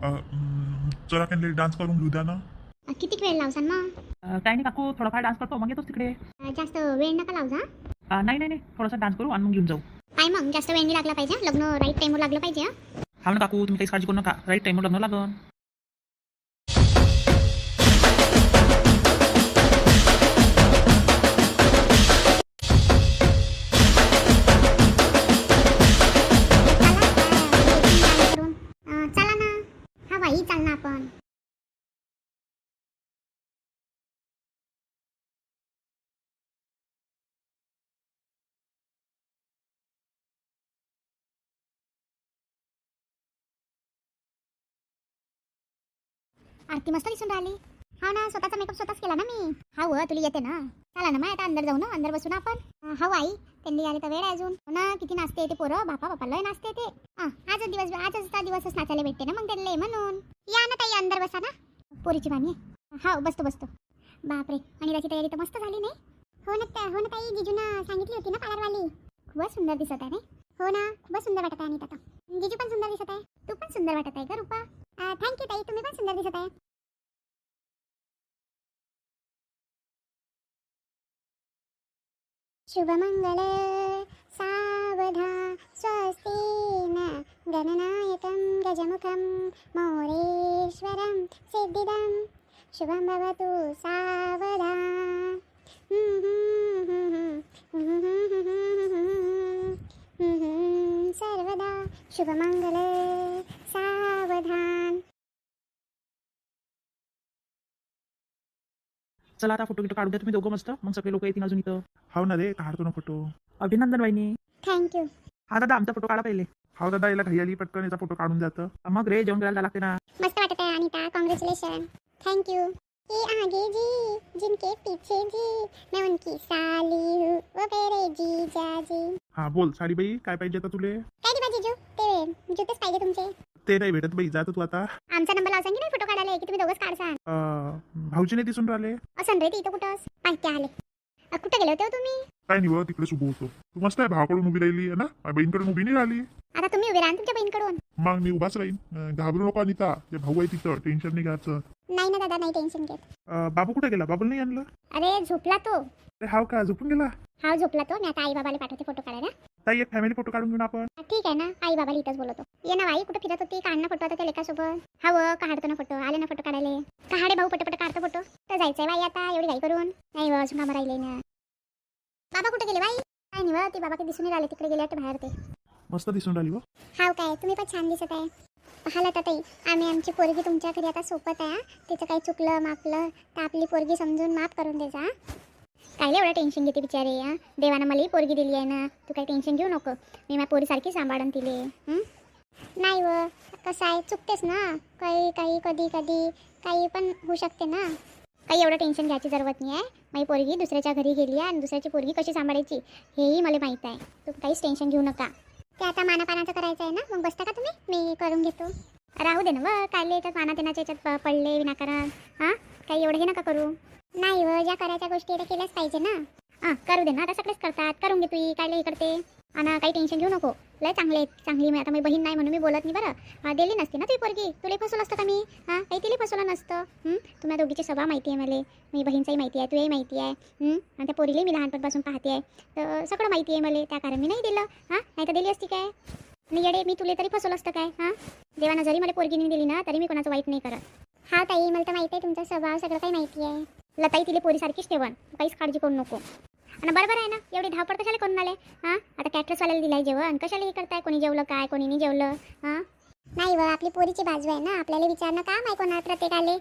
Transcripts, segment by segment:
चला काही डान्स करून घेऊ द्या ना. किती वेळ लावसान मग? काही नाही काकू, थोडाफार डान्स करतो, मग येतोच तिकडे. जास्त वेळ नका लावजा. नाही नाही नाही, थोडासा डान्स करू आणि मग घेऊन जाऊ. काय मग जास्त वेळ नाही लागला पाहिजे, लग्न राईट टाइमवर लागलं पाहिजे. हा ना काकू, तुम्ही काहीच काळजी करू नका, राईट टाईमवर लग्न लागन. चला ना. हा बाई चाल ना आपण. आरती मस्त दिसून राहिली. हा ना, स्वतःचा मेकअप स्वतःच केला ना मी. हा व तुला येते ना. चला ना मग आता अंदर जाऊ ना, अंदर बसू ना आपण. हा आई, त्यांनी आले तर वेळ आहे अजून. हो ना, किती नाचते ते पोरं, बापा बापा लय नाचते ते. आजचा दिवसच नाचायला भेटते ना मग त्यांना म्हणून. या ना ताई, अंदर बसा ना. पोरीची मामी. हा बसतो बसतो. बापरे, आणि त्याची तयारी तर मस्त झाली नाही? हो ना ताई, जिजूना सांगितली होती ना पार्लरवाली. खूपच सुंदर दिसत आहे. हो ना, खूपच सुंदर वाटत आहे. आणि आता जिजू पण सुंदर दिसत आहे, तू पण सुंदर वाटत आहे का रूपा? थँक्यू ताई, तुम्ही पण सुंदर दिसत आहे. शुभमंगल सावधा स्वस्ति न गणनायकं गजमुखं मोरेश्वरं सिद्धिदं शुभं भवतु सावधा. सर्वदा शुभमंगल सावधान. चला आता फोटो गिटो काढू द्या तुम्ही दोघं मस्त, मग सगळे लोक येतील अजून इथं. हाव ना रे, काढतो ना फोटो. अभिनंदन वहिनी. थँक्यू. हा दादा, आमचा फोटो काढा पहिले. हाव दादा, याला घाई आली, पटकन याचा फोटो काढून जातं. मग रे, जेवण करायला लागते ना. मस्त वाटत आहे अनिता, कॉन्ग्रॅच्युलेशन. थँक्यू. ये आगे जी, जिनके पीछे जी, मैं उनकी साली हूँ, वो मेरे जीजा जी. हा बोल साडीबाई, काय पाहिजे आता तुले? काय रे जीजू, ते जुतेच पाहिजे तुमचे. ते नाही भेटत बाई, जातो तू आता. आमचा नंबर लावसान की नाही फोटो काढायला, की तुम्ही दोघंच काढसान? भाऊजी नाही दिसून राहिले. असं रे, ते इथं कुठंच पाहिजे आले. कुठं गेले होते हो तुम्ही? काय नाही बा, तिकडेच उभं होतो. तू मस्त आहे, भावाकडून उभी राहिली आहे ना, माझ्या बहीणकडून उभी नाही राहिली. आता तुम्ही उभे राहा तुमच्या बहीणकडून. मग मी उभाच राहीन. घाबरू नको अनिता, ते भाऊ आहे तिथं, टेन्शन नाही घ्यायचं. नाही ना दादा, नाही टेन्शन घेत. बाबू कुठे गेला? बाबूला नाही आणलं? अरे झोपला तो. अरे हाव का, झोपून गेला? हा झोपला तो. मी आता आई बाबाला पाठवते फोटो काढायला. ताई, एक फॅमिली फोटो काढून घेऊन आपण. ठीक आहे ना, आई बाबाला इथंच बोलवतो. ये ना बाई, कुठं फिरत होती? काढ ना फोटो आता त्या लेकासोबत. हा व काढतो ना फोटो, आले ना फोटो काढायला. काढे भाऊ, पटपट काढतो फोटो. तर जायचंय बाई आता, एवढी घाई करून. नाही व, अजून कामं राहिले ना. बाबा कुठे गेले बाई? काय नाही व, ते बाबा काही दिसून नाही राहिले, तिकडे गेले वाटतं बाहेर ते. मस्त दिसून राहिली व. हाव काय, तुम्ही पण छान दिसत आहे. पाहिलं तर ताई, आमची पोरगी तुमच्या घरी आता सोबत आहे. तिचं काही चुकलं मापलं तर आपली पोरगी समजून माफ करून द्यायचा. काय एवढं टेन्शन घेते बिचारे. देवानं मला ही पोरगी दिली आहे ना, तू काही टेन्शन घेऊ नको. मी माझ्या पोरीसारखी सांभाळून तिले. नाही व, कसं आहे, चुकतेस ना, काही कधी काही पण होऊ शकते ना. काही एवढं टेन्शन घ्यायची जरूरत नाही आहे. माझी पोरगी दुसऱ्याच्या घरी गेली आहे आणि दुसऱ्याची पोरगी कशी सांभाळायची हेही मला माहीत आहे. तू काहीच टेन्शन घेऊ नका. ते आता मानापानाचं करायचं आहे ना, मग बसता का तुम्ही? मी करून घेतो. राहू दे ना व, काय याच्यात मानातेनाच्या याच्यात पडले विनाकारण. काही एवढं हे नका करू. नाही व, ज्या करायच्या गोष्टी त्या केल्याच पाहिजे ना. करू दे ना, आता सगळेच करतात, करून घे तू. काय हे करते आणि काही टेन्शन घेऊ नको. लय चांगली मी आता माझी बहीण नाही म्हणून मी बोलत नाही बरं. दिली नसती ना तुझी पोरगी, तुला फसवलं असतं का मी? काही तिला फसवलं नसतं. तुम्हाला दोघीची स्वभाव माहिती आहे मला, मी बहीणचाही माहिती आहे, तुझ्याही माहिती आहे. आणि त्या पोरीलाही मी लहानपणापासून पाहते आहे, तर सगळं माहिती आहे मला. त्या कारण मी नाही दिलं. नाही तर दिली असती काय? आणि येडे, मी तुला तरी फसवलं असतं काय? देवानं जरी मला पोरगी नाही दिली ना, तरी मी कोणाचं वाईट नाही करत. हा ताई, मला तर माहिती आहे तुमचा स्वभाव, सगळं काही माहिती आहे. लताई तिला पोरीसारखीच ठेवण, काहीच काळजी करू नको. आणि बरोबर आहे ना, एवढी धावपळ कशाला करून आले? आता कॅटरसवाल्याला दिलाय जेवण, कशाला हे करताय? कोणी जेवलं काय, कोणी नाही जेवलं? नाही व, आपली पोरीची बाजू आहे ना, आपल्याला विचारणं काम आहे कोणा प्रत्येकाले.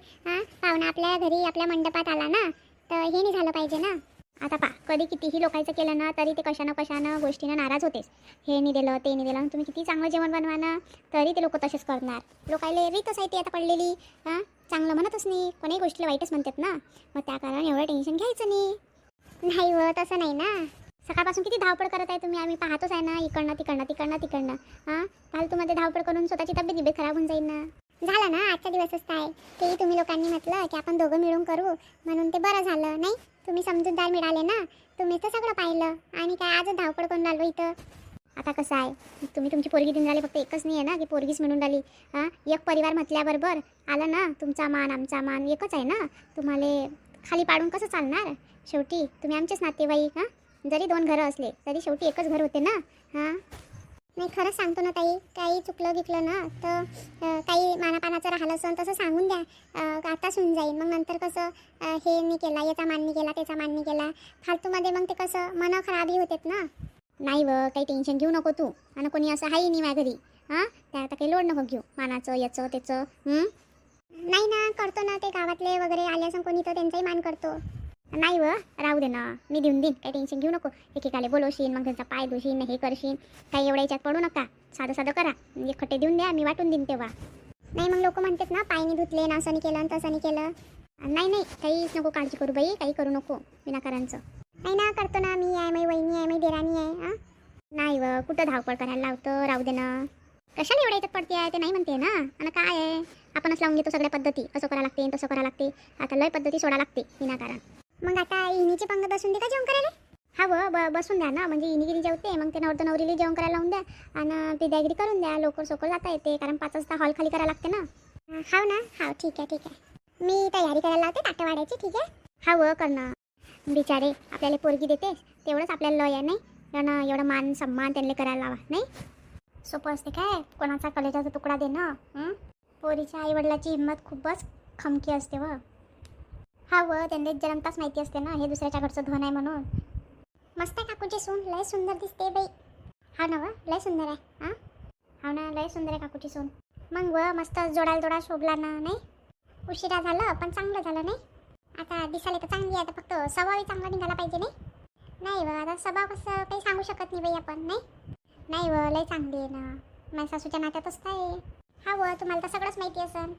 पाहुणा आपल्या घरी आपल्या मंडपात आला ना, तर हे नाही झालं पाहिजे ना. आता कधी कितीही लोकांचं केलं ना, तरी ते कशानं गोष्टीनं नाराज होतेस. हे नाही दिलं, ते नाही दिलं. तुम्ही किती चांगलं जेवण बनवा ना, तरी ते लोक तसेच करणार. लोकायला रीतच आहे ती आता पडलेली. चांगलं म्हणतच नाही, कोणाही गोष्टीला वाईटच म्हणतात ना. मग त्या कारण एवढं टेन्शन घ्यायचं नाही. नाही व, तसं नाही ना. सकाळपासून किती धावपळ करत आहे तुम्ही, आम्ही पाहतोच आहे ना. इकडनं फालतूमध्ये धावपळ करून स्वतःची तब्येत खराब होऊन जाईल ना. झालं ना, आजचा दिवसच काय, तेही तुम्ही लोकांनी म्हटलं की आपण दोघं मिळून करू, म्हणून ते बरं झालं. नाही, तुम्ही समजूतदार मिळाले ना, तुम्ही तर सगळं पाहिलं. आणि काय आजच धावपळ करून राहिलो इथं. आता कसं आहे, तुम्ही तुमची पोरगी देऊन राहिली, फक्त एकच नाही आहे ना की पोरगीच म्हणून राहिली. हां, एक परिवार म्हटल्याबरोबर आलं ना, तुमचा मान आमचा मान एकच आहे ना. तुम्हाला खाली पाडून कसं चालणार? शेवटी तुम्ही आमचेच नातेवाईक. हां, जरी 2 घरं असले तरी शेवटी एकच घर होते ना. हां, नाही खरंच सांगतो ना ताई, काही चुकलं गिकलं ना तर काही मानापानाचं राहिलं असेल तसं सांगून द्या. आताच होऊन जाईल. मग नंतर कसं हे नाही केला, याचा मान नाही केला, त्याचा मान नाही केला, फालतूमध्ये मग ते कसं मन खराबी होतेत ना. नाही व काही टेन्शन घेऊ नको तू. आणि कोणी असं आहे नाही माझ्या घरी. हां, त्या आता काही लोड नको घेऊ मानाचं याचं त्याचं. नाही ना, करतो ना, ते गावातले वगैरे आले असं कोणी तर त्यांचाही मान करतो. नाही व, राहू दे ना, मी देऊन देईन, काही टेन्शन घेऊ नको. एकेकाले बोलवशील, मग त्यांचा पाय धुशील, हे करशील, काही एवढ्या याच्यात पडू नका. साधं साधं करा, एक खट्टे देऊन द्या, मी वाटून देईन तेव्हा. नाही मग लोक म्हणतात ना, पायनी धुतले ना, असं नाही केलं आणि तसं नाही केलं. नाही नाही, काहीच नको काळजी करू बाई, काही करू नको विनाकारांचं. नाही ना, करतो ना, मी आहे, माझी वहिनी आहे, माझी देराणी आहे. हां, नाही व, कुठं धावपळ करायला लावतं, राहू दे ना. कशाला एवढ्या याच्यात पडते आहे ते नाही म्हणते ना. आणि काय आहे, आपणच लावून घेतो सगळ्या पद्धती, असं करा लागते तसं करा लागते. आता लय पद्धती सोडा लागते विनाकारण. मग आता इनीची पंग बसून दे का जेवण करायला? हा व, बसून द्या ना, म्हणजे इनीगिरी जेवते, मग ते नवरतो नवरीला जेवण करायला लावून द्या आणि पिद्यागिरी करून द्या. लवकर सोकर जाता येते, कारण 5 वाजता हॉल खाली करायला लागते ना. हाव ना, हाव, ठीक आहे ठीक आहे, मी तयारी करायला लावते ताटं वाढायची. ठीक आहे, हा व, करणं. बिचारे आपल्याला पोरगी देते तेवढंच आपल्याला लय आहे नाही, कारण एवढा मान सन्मान त्यांना करायला लावा. नाही सोपं असते काय कोणाचा कलेजाचा तुकडा देणं. पोरीच्या आईवडिलाची हिंमत खूपच खमकी असते व. हा व, त्यांना जन्मताच माहिती असते ना हे दुसऱ्याच्या घरचं धन आहे म्हणून. मस्त आहे काकूची सून, लय सुंदर दिसते बाई. हा ना व, लय सुंदर आहे. हां, हा ना, लय सुंदर आहे काकूची सून. मग व, मस्त जोडायला जोडा शोभला ना. नाही उशिरा झालं पण चांगलं झालं. नाही आता दिसायला तर चांगली आहे, आता फक्त स्वभावही चांगला निघाला पाहिजे. नाही व, आता स्वभाव कसं काही सांगू शकत नाही बाई आपण. नाही व, लय चांगली आहे ना, माझ्या सासूच्या नात्यातच काय. हा व, तुम्हाला तर सगळंच माहिती असेल.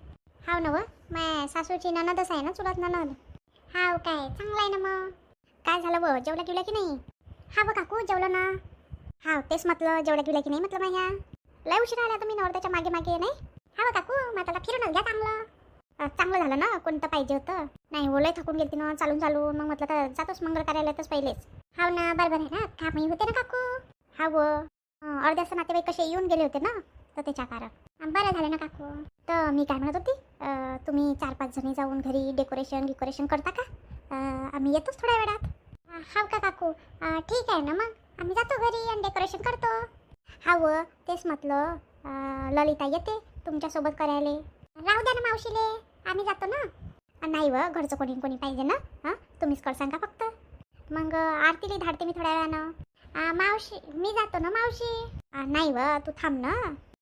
हाव ना व, माझ्या सासूची ननदच आहे ना, चुलत ननद. हाव काय, चांगलं आहे ना. मग काय झालं व, जेवलं किवलं की नाही? हा व काकू, जेवलो ना. हाव, तेच म्हटलं, जेवलं किवलं की नाही म्हटलं. माझ्या लय उशीर आला तुम्ही नवरदेच्या मागे मागे. नाही हा व काकू, मग आता फिरूनच घ्या चांगलं. चांगलं झालं ना, कोणतं पाहिजे होतं. नाही हो, लय थकून गेलती ना चालून चालून, मग म्हटलं तर जातोच मंगळ कार्यालयातच पहिलेच. हाव ना, बरोबर आहे ना, कामही होते ना काकू. हा व, अर्ध्याचं नातेवाईक कसे येऊन गेले होते ना, तर त्याच्या कारण बरं झालं ना काकू. तर मी काय म्हणत होती, तुम्ही 4-5 जणी जाऊन घरी डेकोरेशन करता का? आम्ही येतोच थोड्या वेळात. हाव का काकू, ठीक आहे ना, मग आम्ही जातो घरी आणि डेकोरेशन करतो. हाव, तेच म्हटलं, ललिता येते तुमच्यासोबत करायला. राहू द्या ना मावशीले, आम्ही जातो ना. नाही व, घरचं कोणी पाहिजे ना. हां, तुम्हीच करसान का फक्त? मग आरतीला धाडते मी थोड्या वेळानं. मावशी, मी जातो ना मावशी. नाही व, तू थांब ना.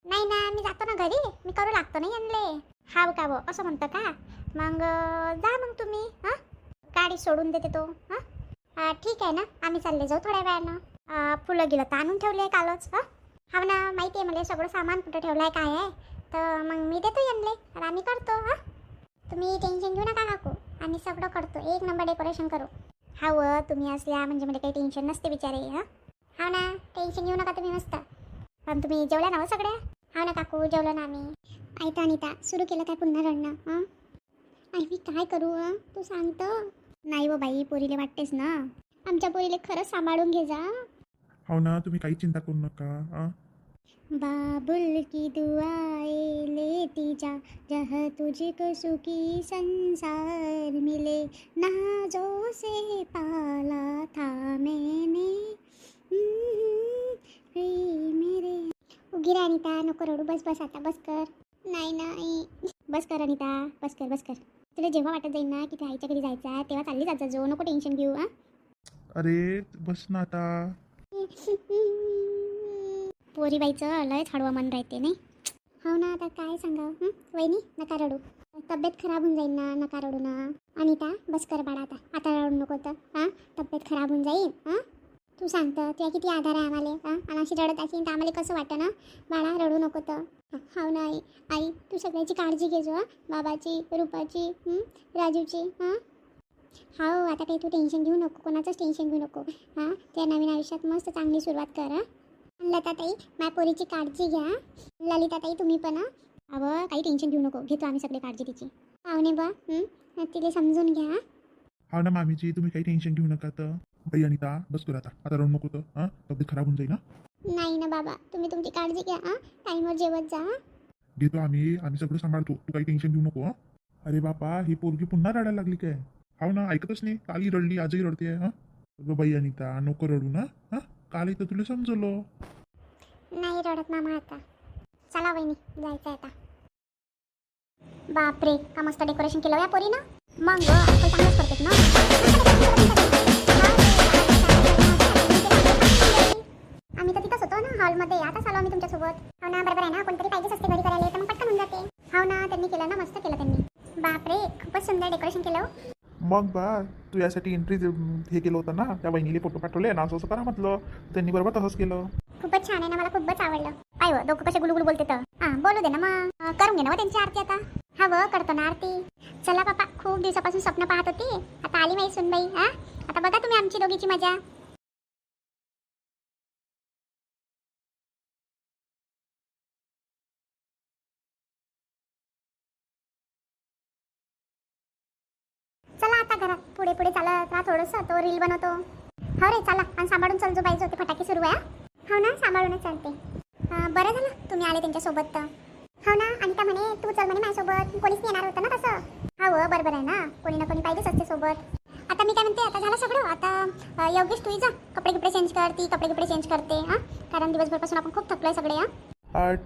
नाही ना, मी जातो ना घरी, मी करू लागतो ना यांले. हाव का व, असं म्हणतं का? मग जा मग तुम्ही. हां, गाडी सोडून देते तो. हां, ठीक आहे ना, आम्ही चालले जाऊ थोड्या वेळानं. फुलं गेलं तर आणून ठेवले कालच. हाव ना, माहिती आहे मला सगळं सामान कुठं ठेवलं आहे काय आहे, तर मग मी देतो यांले आणि आम्ही करतो. हां, तुम्ही टेन्शन घेऊ नका काकू, आम्ही सगळं करतो, 1 नंबर डेकोरेशन करू. हाव, तुम्ही असल्या म्हणजे मला काही टेन्शन नसते बिचारे. हाव ना, टेन्शन घेऊ नका तुम्ही, मस्त. पण तुम्ही जेवल्या ना सगळ्या? हाव ना काकू, जेवलो ना आम्ही. ऐका अनिता, सुरू केलं काय पुन्हा रडणं? आई मी काय करू? तू सांगतं. नाही व बाई, पोरीले वाटतेस ना, आमच्या पोरीले खरंच सांभाळून घे जा. हो ना, तुम्ही काही चिंता करू नका. बाबुल की दुआएं लेती जा, जहाँ तुझको सुखी संसार मिले, नाजों से पाला था मैंने मेरे. उगी रे अनिता, नको रडू, बस आता, बस कर. नाही बस कर अनिता, बस कर. तुला जेव्हा वाटत जाईल ना की त्या आईच्या घरी जायचं आहे तेव्हा चालली जायचं, जो नको टेन्शन घेऊ. अरे बस ना आता. पोरीबाईचं लयच हळवं मन राहते नाही. हो ना, आता काय सांगावं. वहिनी नका रडू, तब्येत खराब होऊन जाईल ना, नका रडू ना. अनिता बस कर बाळा, आता रडू नको तर. तब्येत खराब होऊन जाईल. तू सांगतं तुला किती आधार आहे आम्हाला. आणि अशी रडत असेल तर आम्हाला कसं वाटतं ना. बाळा रडू नको तर. हो ना आई, तू सगळ्याची काळजी घे जो. बाबाची, रूपाची, राजूची. हो, आता काही तू टेन्शन घेऊ नको, कोणाचंच टेन्शन घेऊ नको. त्या नवीन आयुष्यात मस्त चांगली सुरुवात कर. लताताई, माझ्या पोरीची काळजी घ्या. ललिताताई तुम्ही पण. अवं काही टेन्शन घेऊ नको, घेतो आम्ही सगळे काळजी तिची. पाहुणे बा, तिला समजून घ्या. हो ना मामीजी, तुम्ही काही टेन्शन घेऊ नका तर. बाई अनिता, बस कर आता रडू नको तर. तब्येत खराब होऊन जाईल ना. नाही ना बाबा, तुम्ही तुमची काळजी घ्या. टाईमवर जेवत जा. घेतो आम्ही सगळं सांभाळतो, तू काही टेन्शन घेऊ नको. अरे बापा, ही पोरगी पुन्हा रडायला लागली काय? हो ना, ऐकतच नाही. कालही रडली, आजही रडते. अगं बाई अनिता, नको रडू ना. काल तर तुला समजलं. नाही रडत मामा आता. चला वहिनी, जायचं आता. बापरे, का मस्त डेकोरेशन केलं या पोरीनं. मग आपण चांगलंच करतेत ना. आम्ही तर तिथंच होतो ना हॉलमध्ये. आता चालू आम्ही तुमच्यासोबत. हो ना, बरोबर आहे ना. कोणतरी पाहिजेच असते घरी करायला, तर मग पटकन होऊन जाते. हो ना, त्यांनी केलं ना, मस्त केलं त्यांनी. बापरे, खूपच सुंदर डेकोरेशन केलं. मग बा, तू यासाठी एंट्री हे केलं होतं ना, त्या बहिणीला फोटो पाठवले ना, असं करा म्हटलं. त्यांनी बरोबर तसंच केलं. खूपच छान आहे ना, मला खूपच आवडलं. काय हो, दोघं कसे गुलगुल बोलते तर. बोलू दे ना मग. करून घे ना त्यांची आरती आता. हा करतो ना आरती. चला बापा, खूप दिवसापासून स्वप्न पाहत होती. आता आली माई सुनबाई. आता बघा तुम्ही आमची दोघीची मजा. चला आता घरात पुढे पुढे चालत राहा थोडंसं. तो रील बनवतो. हो रे, चला. आणि सांभाळून चल, जो पाहिजे होते फटाके सुरू आहे. हो ना, सांभाळूनच चालते. बरं झालं तुम्ही आले त्यांच्यासोबत तर. हो ना, आणि त्या म्हणे तू चल म्हणे माझ्यासोबत. कोणीच नाही येणार होतं ना तसं. बरोबर आहे ना, कोणी ना कोणी पाहिजेच असते सोबत. आता मी काय म्हणते, आता झालं सगळं. आता योगेश तू जा, कपडे गिपडे चेंज कर. ती कपडे गिपडे चेंज करते. कारण दिवसभरपासून आपण खूप थकलोय सगळे.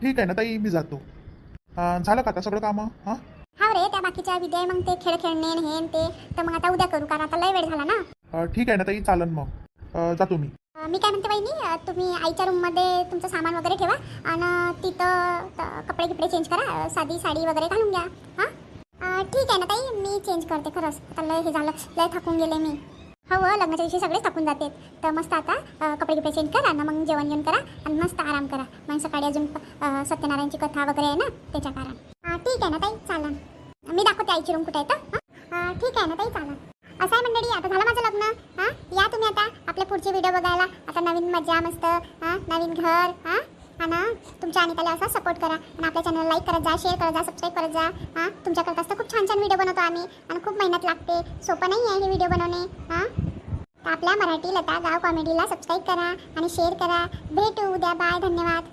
ठीक आहे ना ताई, मी जातो. झालं का आता सगळं कामं? हा रे, त्या बाकीच्या विद्या मग ते खेळ खेळणे हे न ते, तर मग आता उद्या करू, कारण आता लय वेळ झाला ना. ठीक आहे ना ताई, चालन मग. जातो मी. मी काय म्हणते वहिनी, तुम्ही आईच्या रूममध्ये तुमचं सामान वगैरे ठेवा आणि तिथं कपडे गिपडे चेंज करा. साधी साडी वगैरे घालून घ्या. ठीक आहे ना ताई, मी चेंज करते. खरंच आता लय हे झालं, लय थकून गेले मी. लग्नाच्या दिवशी सगळेच थकून जाते. तर मस्त आता कपडे गिपडे चेंज करा ना, मग जेवण जेवण करा आणि मस्त आराम करा. मग सकाळी अजून सत्यनारायणची कथा वगैरे आहे ना, त्याच्या कारण. ठीक आहे ना ताई, चालन. मी दाखवते आईची रूम कुठे आहे तर. ठीक आहे ना ताई, चालन. असं आहे मंडळी, आता झालं माझं लग्न. या तुम्ही आता आपल्या पुढचे व्हिडिओ बघायला. आता नवीन मजा मस्त. नवीन घर. ना तुमच्या अनिताला असा सपोर्ट करा आणि आपल्या चॅनल लाईक करत जा, शेअर करत जा, सबस्क्राईब करत जा. तुमच्याकडे असतं खूप छान छान व्हिडिओ बनवतो आम्ही आणि खूप मेहनत लागते. सोपं नाही आहे हे व्हिडिओ बनवणे. तर आपल्या मराठी लता गाव कॉमेडीला सबस्क्राईब करा आणि शेअर करा. भेटू उद्या. बाय, धन्यवाद.